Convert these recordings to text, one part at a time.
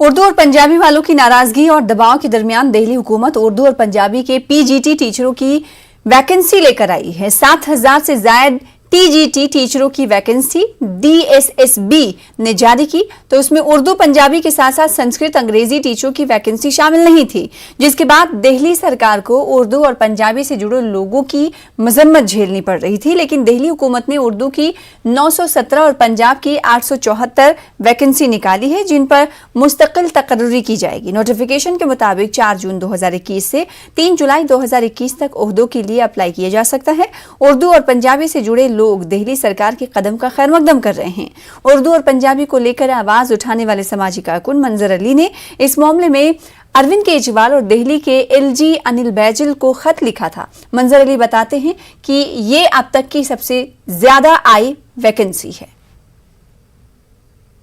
उर्दू और पंजाबी वालों की नाराजगी और दबाव के दरमियान दिल्ली हुकूमत उर्दू और पंजाबी के पीजीटी टीचरों की वैकेंसी लेकर आई है। 7,000 से ज्यादा टीजीटी टीचरों की वैकेंसी डीएसएसबी ने जारी की, तो उसमें उर्दू पंजाबी के साथ साथ संस्कृत अंग्रेजी टीचरों की वैकेंसी शामिल नहीं थी, जिसके बाद दिल्ली सरकार को उर्दू और पंजाबी से जुड़े लोगों की मजम्मत झेलनी पड़ रही थी। लेकिन दिल्ली हुकूमत ने उर्दू की 917 और पंजाब की 874 वैकेंसी निकाली है, जिन पर मुस्तकिल तकर्री की जाएगी। नोटिफिकेशन के मुताबिक 4 जून 2021 से 3 जुलाई 2021 तक ओहदों के लिए अप्लाई किया जा सकता है। उर्दू और पंजाबी से जुड़े लोग दिल्ली सरकार के कदम का खैर मकदम कर रहे हैं। उर्दू और पंजाबी को लेकर आवाज उठाने वाले समाजी कारकुन मंजर अली ने इस मामले में अरविंद केजरीवाल और दिल्ली के एलजी अनिल बैजल को खत लिखा था। मंजर अली बताते हैं कि ये अब तक की सबसे ज्यादा आई वैकेंसी है।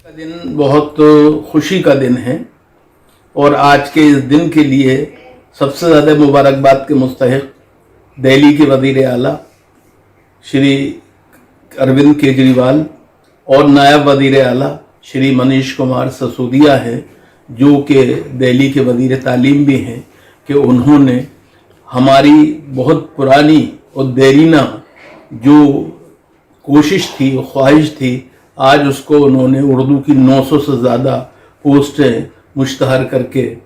दिन बहुत खुशी का दिन है और आज के इस दिन के लिए सबसे ज्यादा मुबारकबाद के मुस्तहिक दिल्ली के वजीर आला श्री अरविंद केजरीवाल और नायब वजीर आला श्री मनीष कुमार सिसोदिया है, जो कि दिल्ली के वजीर तालीम भी हैं, कि उन्होंने हमारी बहुत पुरानी और देरीना जो कोशिश थी, ख्वाहिश थी, आज उसको उन्होंने उर्दू की 900 से ज़्यादा पोस्टें मुश्तहर करके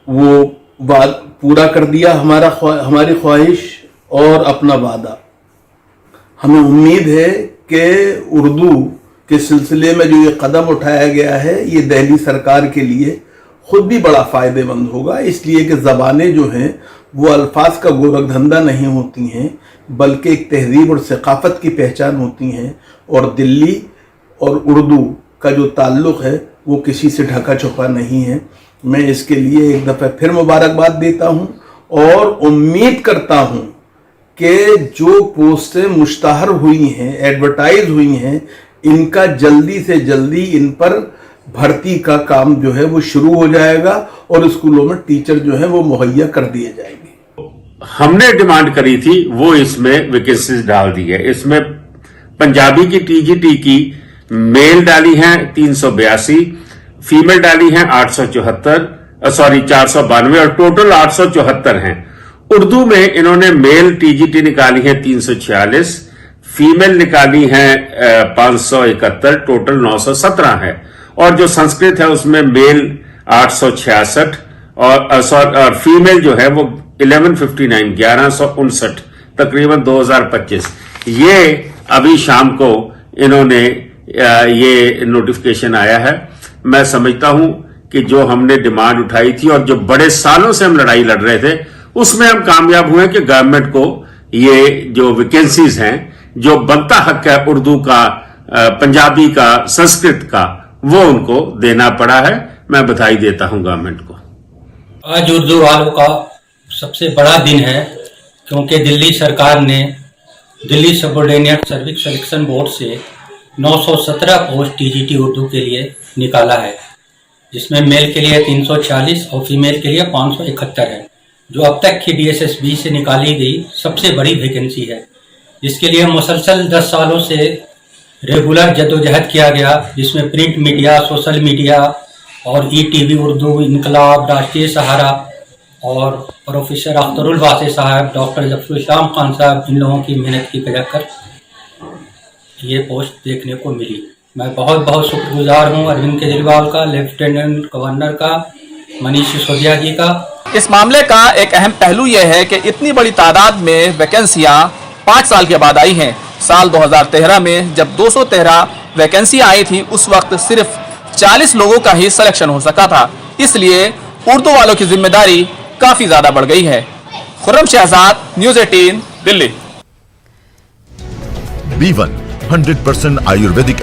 वो पूरा कर दिया, हमारी ख्वाहिश और अपना वादा। हमें उम्मीद है कि उर्दू के सिलसिले में जो ये कदम उठाया गया है, ये दिल्ली सरकार के लिए खुद भी बड़ा फ़ायदेमंद होगा, इसलिए कि ज़बानें जो हैं वो अल्फाज का गोरख धंधा नहीं होती हैं, बल्कि एक तहजीब और सकाफ़त की पहचान होती हैं। और दिल्ली और उर्दू का जो ताल्लुक़ है वो किसी से ढका छुपा नहीं है। मैं इसके लिए एक दफ़ा फिर मुबारकबाद देता हूँ और उम्मीद करता हूँ कि जो पोस्टें मुश्तहर हुई हैं, एडवर्टाइज हुई हैं, इनका जल्दी से जल्दी इन पर भर्ती का काम जो है वो शुरू हो जाएगा और स्कूलों में टीचर जो है वो मुहैया कर दिए जाएंगे। हमने डिमांड करी थी वो इसमें वैकेंसीज डाल दी है। इसमें पंजाबी की टीजीटी की मेल डाली है 382, फीमेल डाली है 492 और टोटल 874 हैं। उर्दू में इन्होंने मेल टीजीटी निकाली है 346, फीमेल निकाली है 571, टोटल 917 है। और जो संस्कृत है उसमें मेल 866 और फीमेल जो है वो 1159 तकरीबन 2025। ये अभी शाम को इन्होंने ये नोटिफिकेशन आया है। मैं समझता हूं कि जो हमने डिमांड उठाई थी और जो बड़े सालों से हम लड़ाई लड़ रहे थे, उसमें हम कामयाब हुए कि गवर्नमेंट को ये जो वैकेंसीज हैं, जो बनता हक है उर्दू का, पंजाबी का, संस्कृत का, वो उनको देना पड़ा है। मैं बधाई देता हूं गवर्नमेंट को। आज उर्दू वालों का सबसे बड़ा दिन है, क्योंकि दिल्ली सरकार ने Delhi subordinate service selection board से 917 पोस्ट टीजीटी उर्दू के लिए निकाला है, जिसमें मेल के लिए 340 और फीमेल के लिए 571 है, जो अब तक की डीएसएसबी से निकाली गई सबसे बड़ी वैकेंसी है, जिसके लिए मुसलसल 10 सालों से रेगुलर जद्दोजहद किया गया, जिसमें प्रिंट मीडिया, सोशल मीडिया और ईटीवी उर्दू, इनकलाब, राष्ट्रीय सहारा और प्रोफेसर अख्तरुल वासी साहब, डॉक्टर जफरुल इस्लाम खान साहब, इन लोगों की मेहनत की वजह कर ये पोस्ट देखने को मिली। मैं बहुत बहुत शुक्रगुजार हूँ अरविंद केजरीवाल का, लेफ्टिनेंट गवर्नर का, मनीष सिसोदिया जी का। इस मामले का एक अहम पहलू यह है कि इतनी बड़ी तादाद में वैकेंसियां 5 साल के बाद आई हैं। साल 2013 में जब 213 वैकेंसी आई थी, उस वक्त सिर्फ 40 लोगों का ही सिलेक्शन हो सका था। इसलिए उर्दू वालों की जिम्मेदारी काफी ज्यादा बढ़ गई है। खुर्रम शहजाद, न्यूज़ 18, दिल्ली। B1 100% आयुर्वेदिक